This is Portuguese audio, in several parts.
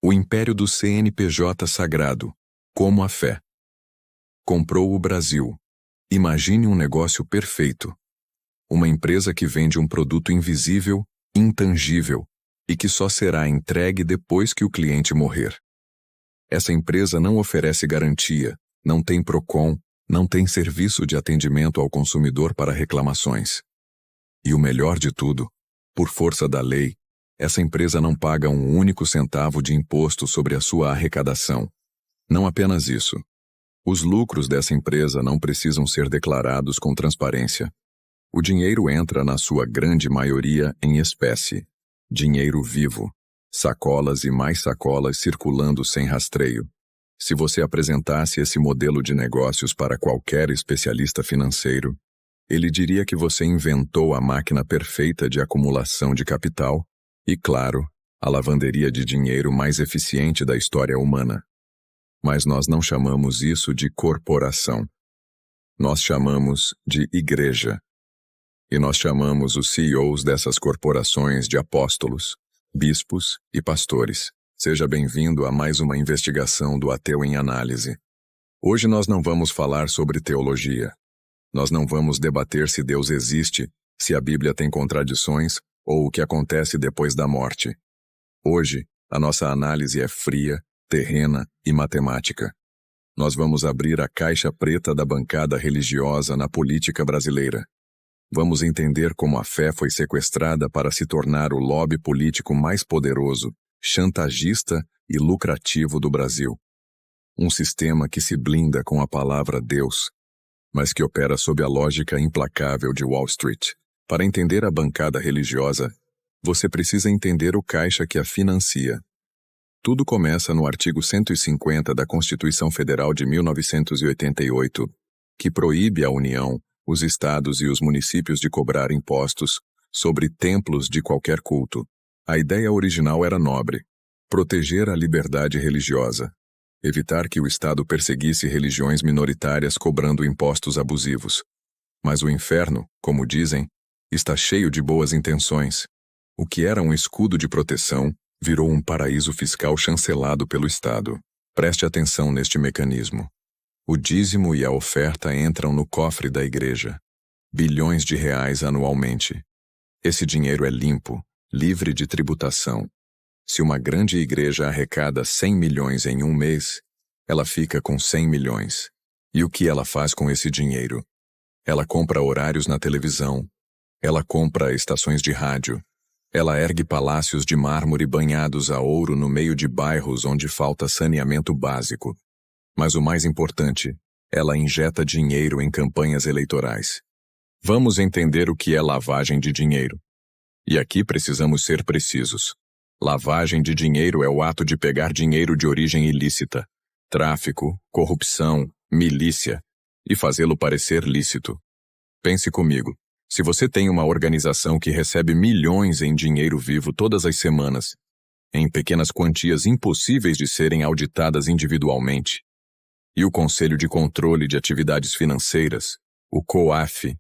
O império do CNPJ sagrado, como a fé. Comprou o Brasil. Imagine um negócio perfeito. Uma empresa que vende um produto invisível, intangível, e que só será entregue depois que o cliente morrer. Essa empresa não oferece garantia, não tem PROCON, não tem serviço de atendimento ao consumidor para reclamações. E o melhor de tudo, por força da lei, essa empresa não paga um único centavo de imposto sobre a sua arrecadação. Não apenas isso. Os lucros dessa empresa não precisam ser declarados com transparência. O dinheiro entra, na sua grande maioria, em espécie. Dinheiro vivo. Sacolas e mais sacolas circulando sem rastreio. Se você apresentasse esse modelo de negócios para qualquer especialista financeiro, ele diria que você inventou a máquina perfeita de acumulação de capital e, claro, a lavanderia de dinheiro mais eficiente da história humana. Mas nós não chamamos isso de corporação. Nós chamamos de igreja. E nós chamamos os CEOs dessas corporações de apóstolos, bispos e pastores. Seja bem-vindo a mais uma investigação do Ateu em Análise. Hoje nós não vamos falar sobre teologia. Nós não vamos debater se Deus existe, se a Bíblia tem contradições ou o que acontece depois da morte. Hoje, a nossa análise é fria, terrena e matemática. Nós vamos abrir a caixa preta da bancada religiosa na política brasileira. Vamos entender como a fé foi sequestrada para se tornar o lobby político mais poderoso, chantagista e lucrativo do Brasil. Um sistema que se blinda com a palavra Deus, mas que opera sob a lógica implacável de Wall Street. Para entender a bancada religiosa, você precisa entender o caixa que a financia. Tudo começa no artigo 150 da Constituição Federal de 1988, que proíbe a União, os estados e os municípios de cobrar impostos sobre templos de qualquer culto. A ideia original era nobre: proteger a liberdade religiosa, evitar que o Estado perseguisse religiões minoritárias cobrando impostos abusivos. Mas o inferno, como dizem, está cheio de boas intenções. O que era um escudo de proteção virou um paraíso fiscal chancelado pelo Estado. Preste atenção neste mecanismo. O dízimo e a oferta entram no cofre da igreja. Bilhões de reais anualmente. Esse dinheiro é limpo, livre de tributação. Se uma grande igreja arrecada 100 milhões em um mês, ela fica com 100 milhões. E o que ela faz com esse dinheiro? Ela compra horários na televisão. Ela compra estações de rádio. Ela ergue palácios de mármore banhados a ouro no meio de bairros onde falta saneamento básico. Mas o mais importante, ela injeta dinheiro em campanhas eleitorais. Vamos entender o que é lavagem de dinheiro. E aqui precisamos ser precisos. Lavagem de dinheiro é o ato de pegar dinheiro de origem ilícita, tráfico, corrupção, milícia, e fazê-lo parecer lícito. Pense comigo. Se você tem uma organização que recebe milhões em dinheiro vivo todas as semanas, em pequenas quantias impossíveis de serem auditadas individualmente, e o Conselho de Controle de Atividades Financeiras, o COAF,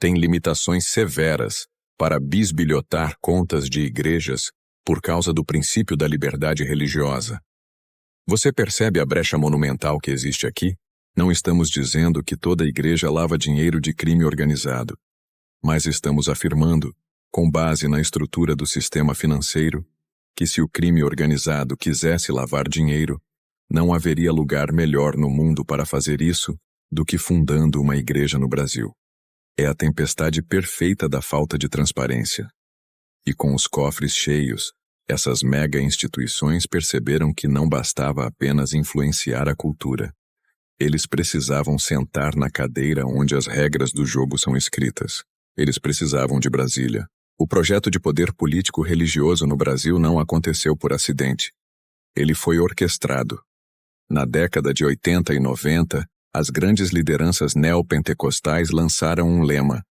tem limitações severas para bisbilhotar contas de igrejas por causa do princípio da liberdade religiosa. Você percebe a brecha monumental que existe aqui? Não estamos dizendo que toda igreja lava dinheiro de crime organizado, mas estamos afirmando, com base na estrutura do sistema financeiro, que se o crime organizado quisesse lavar dinheiro, não haveria lugar melhor no mundo para fazer isso do que fundando uma igreja no Brasil. É a tempestade perfeita da falta de transparência. E com os cofres cheios, essas mega instituições perceberam que não bastava apenas influenciar a cultura. Eles precisavam sentar na cadeira onde as regras do jogo são escritas. Eles precisavam de Brasília. O projeto de poder político religioso no Brasil não aconteceu por acidente. Ele foi orquestrado. Na década de 80 e 90, as grandes lideranças neopentecostais lançaram um lema: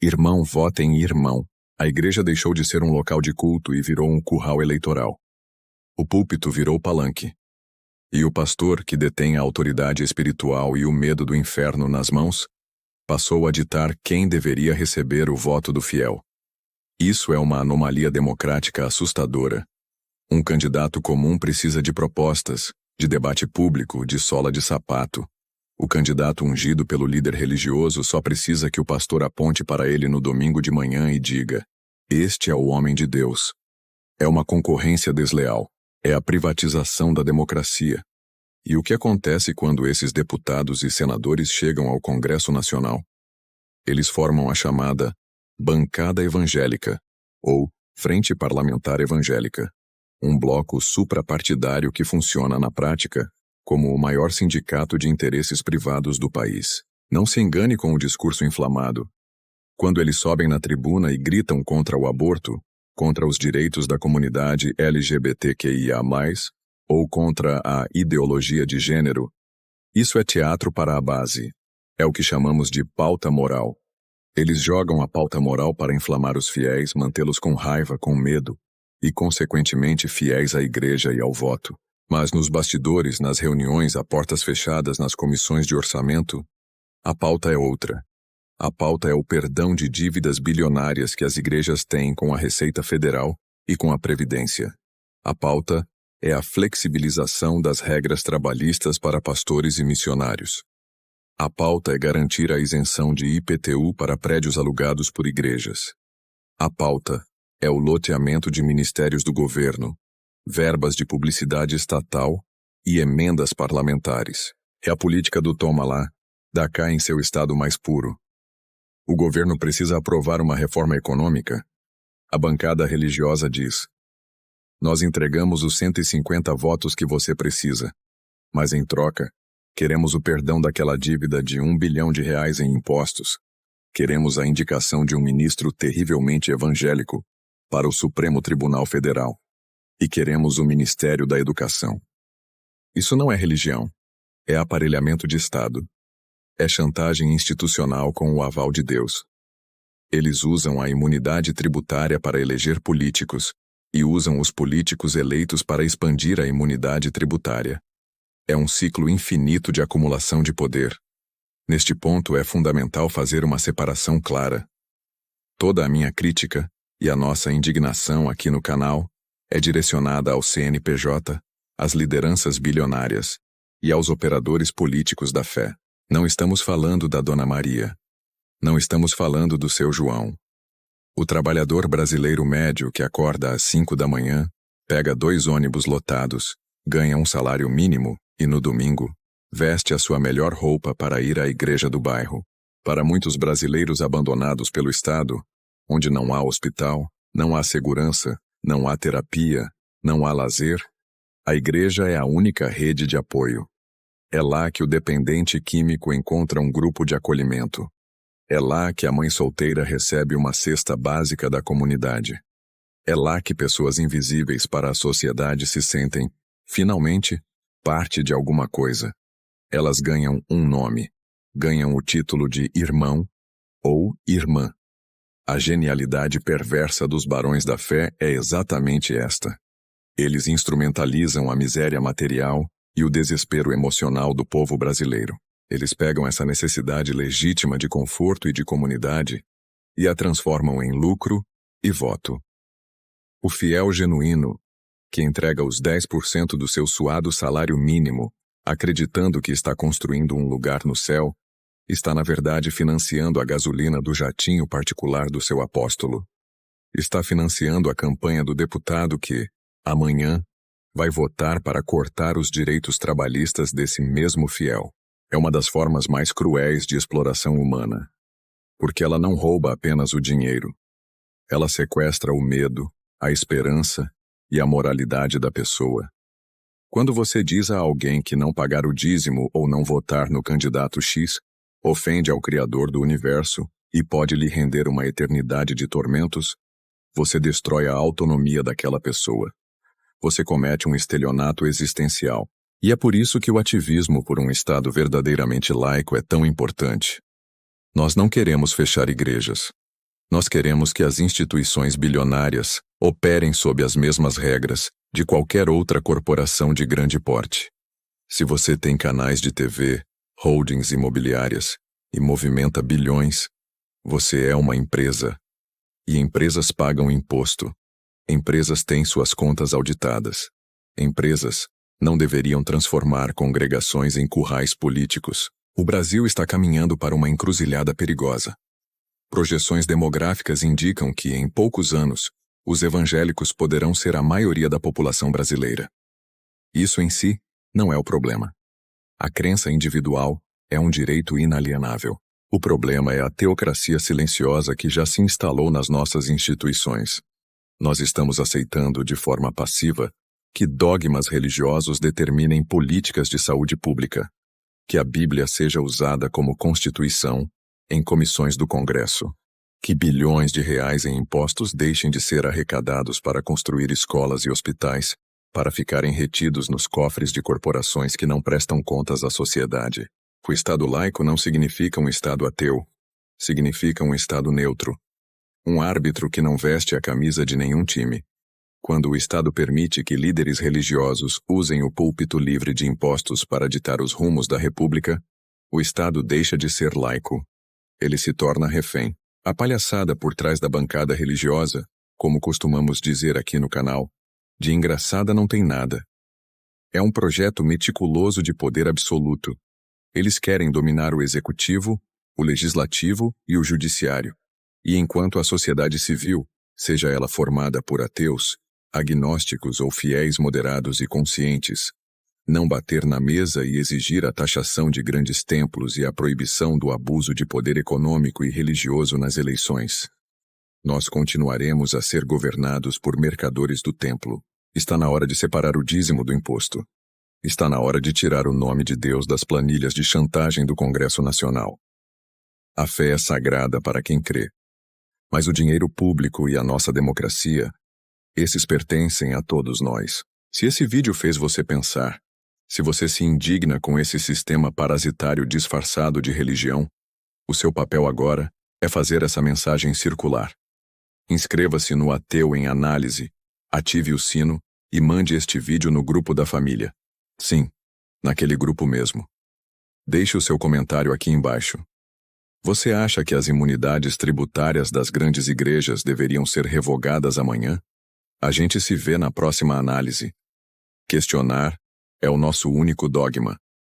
Irmão, vota em irmão. A igreja deixou de ser um local de culto e virou um curral eleitoral. O púlpito virou palanque. E o pastor, que detém a autoridade espiritual e o medo do inferno nas mãos, passou a ditar quem deveria receber o voto do fiel. Isso é uma anomalia democrática assustadora. Um candidato comum precisa de propostas, de debate público, de sola de sapato. O candidato ungido pelo líder religioso só precisa que o pastor aponte para ele no domingo de manhã e diga: "Este é o homem de Deus." É uma concorrência desleal. É a privatização da democracia. E o que acontece quando esses deputados e senadores chegam ao Congresso Nacional? Eles formam a chamada bancada evangélica, ou Frente Parlamentar Evangélica, um bloco suprapartidário que funciona na prática como o maior sindicato de interesses privados do país. Não se engane com o discurso inflamado. Quando eles sobem na tribuna e gritam contra o aborto, contra os direitos da comunidade LGBTQIA+, ou contra a ideologia de gênero, isso é teatro para a base. É o que chamamos de pauta moral. Eles jogam a pauta moral para inflamar os fiéis, mantê-los com raiva, com medo, e consequentemente fiéis à igreja e ao voto. Mas nos bastidores, nas reuniões, a portas fechadas, nas comissões de orçamento, a pauta é outra. A pauta é o perdão de dívidas bilionárias que as igrejas têm com a Receita Federal e com a Previdência. A pauta é a flexibilização das regras trabalhistas para pastores e missionários. A pauta é garantir a isenção de IPTU para prédios alugados por igrejas. A pauta é o loteamento de ministérios do governo, verbas de publicidade estatal e emendas parlamentares. É a política do toma lá, dá cá em seu estado mais puro. O governo precisa aprovar uma reforma econômica. A bancada religiosa diz: "Nós entregamos os 150 votos que você precisa, mas em troca, queremos o perdão daquela dívida de R$1 bilhão em impostos. Queremos a indicação de um ministro terrivelmente evangélico para o Supremo Tribunal Federal. E queremos o Ministério da Educação." Isso não é religião. É aparelhamento de Estado. É chantagem institucional com o aval de Deus. Eles usam a imunidade tributária para eleger políticos e usam os políticos eleitos para expandir a imunidade tributária. É um ciclo infinito de acumulação de poder. Neste ponto é fundamental fazer uma separação clara. Toda a minha crítica e a nossa indignação aqui no canal é direcionada ao CNPJ, às lideranças bilionárias e aos operadores políticos da fé. Não estamos falando da Dona Maria. Não estamos falando do seu João. O trabalhador brasileiro médio que acorda às 5 da manhã, pega 2 ônibus lotados, ganha um salário mínimo e, no domingo, veste a sua melhor roupa para ir à igreja do bairro. Para muitos brasileiros abandonados pelo Estado, onde não há hospital, não há segurança, não há terapia, não há lazer, a igreja é a única rede de apoio. É lá que o dependente químico encontra um grupo de acolhimento. É lá que a mãe solteira recebe uma cesta básica da comunidade. É lá que pessoas invisíveis para a sociedade se sentem, finalmente, parte de alguma coisa. Elas ganham um nome, ganham o título de irmão ou irmã. A genialidade perversa dos barões da fé é exatamente esta. Eles instrumentalizam a miséria material e o desespero emocional do povo brasileiro. Eles pegam essa necessidade legítima de conforto e de comunidade e a transformam em lucro e voto. O fiel genuíno, que entrega os 10% do seu suado salário mínimo, acreditando que está construindo um lugar no céu, está na verdade financiando a gasolina do jatinho particular do seu apóstolo. Está financiando a campanha do deputado que, amanhã, vai votar para cortar os direitos trabalhistas desse mesmo fiel. É uma das formas mais cruéis de exploração humana, porque ela não rouba apenas o dinheiro. Ela sequestra o medo, a esperança e a moralidade da pessoa. Quando você diz a alguém que não pagar o dízimo ou não votar no candidato X, ofende ao Criador do Universo e pode lhe render uma eternidade de tormentos, você destrói a autonomia daquela pessoa. Você comete um estelionato existencial. E é por isso que o ativismo por um Estado verdadeiramente laico é tão importante. Nós não queremos fechar igrejas. Nós queremos que as instituições bilionárias operem sob as mesmas regras de qualquer outra corporação de grande porte. Se você tem canais de TV, holdings imobiliárias e movimenta bilhões, você é uma empresa. E empresas pagam imposto. Empresas têm suas contas auditadas. Empresas não deveriam transformar congregações em currais políticos. O Brasil está caminhando para uma encruzilhada perigosa. Projeções demográficas indicam que, em poucos anos, os evangélicos poderão ser a maioria da população brasileira. Isso em si não é o problema. A crença individual é um direito inalienável. O problema é a teocracia silenciosa que já se instalou nas nossas instituições. Nós estamos aceitando, de forma passiva, que dogmas religiosos determinem políticas de saúde pública, que a Bíblia seja usada como Constituição em comissões do Congresso, que bilhões de reais em impostos deixem de ser arrecadados para construir escolas e hospitais, para ficarem retidos nos cofres de corporações que não prestam contas à sociedade. O Estado laico não significa um Estado ateu, significa um Estado neutro, um árbitro que não veste a camisa de nenhum time. Quando o Estado permite que líderes religiosos usem o púlpito livre de impostos para ditar os rumos da República, o Estado deixa de ser laico. Ele se torna refém. A palhaçada por trás da bancada religiosa, como costumamos dizer aqui no canal, de engraçada não tem nada. É um projeto meticuloso de poder absoluto. Eles querem dominar o executivo, o legislativo e o judiciário. E enquanto a sociedade civil, seja ela formada por ateus, agnósticos ou fiéis moderados e conscientes, não bater na mesa e exigir a taxação de grandes templos e a proibição do abuso de poder econômico e religioso nas eleições, nós continuaremos a ser governados por mercadores do templo. Está na hora de separar o dízimo do imposto. Está na hora de tirar o nome de Deus das planilhas de chantagem do Congresso Nacional. A fé é sagrada para quem crê. Mas o dinheiro público e a nossa democracia, esses pertencem a todos nós. Se esse vídeo fez você pensar, se você se indigna com esse sistema parasitário disfarçado de religião, o seu papel agora é fazer essa mensagem circular. Inscreva-se no Ateu em Análise, ative o sino e mande este vídeo no grupo da família. Sim, naquele grupo mesmo. Deixe o seu comentário aqui embaixo. Você acha que as imunidades tributárias das grandes igrejas deveriam ser revogadas amanhã? A gente se vê na próxima análise. Questionar é o nosso único dogma.